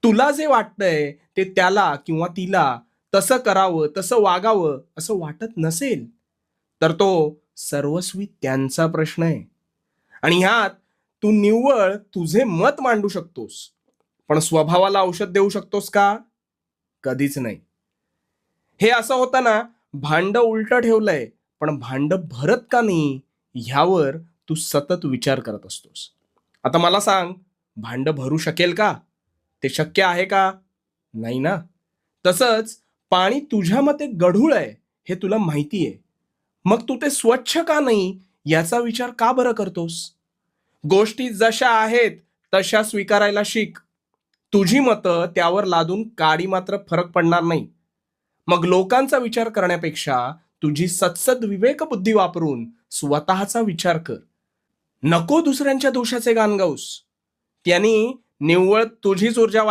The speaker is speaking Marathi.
तुला जे वाटतंय ते त्याला किंवा तिला तसं करावं, तसं वागावं असं वाटत नसेल, तर तो सर्वस्वी त्यांचा प्रश्न आहे. आणि ह्यात तू निव्वळ तुझे मत मांडू शकतोस, पण स्वभावाला औषध देऊ शकतोस का? कधीच नाही. हे असं होतं ना, भांड उलटं ठेवलंय, पण भांड भरत का नाही ह्यावर तू सतत विचार करत असतोस. आता मला सांग, भांड भरू शकेल का? ते शक्य आहे का? नाही ना. तसंच पाणी तुझ्या मते गढूळ आहे हे तुला माहिती आहे. मग तू ते स्वच्छ का नाही याचा विचार का बरं करतोस? गोष्टी जशा आहेत तशा स्वीकारायला शिक. तुझी मतं त्यावर लादून काडी मात्र फरक पडणार नाही. मग लोकांचा विचार करण्यापेक्षा तुझी सत्सद विवेकबुद्धी वापरून स्वतःचा विचार कर. नको दुसऱ्यांच्या दोषाचे गाण गाऊस. त्यांनी निव्वळ तुझीच ऊर्जा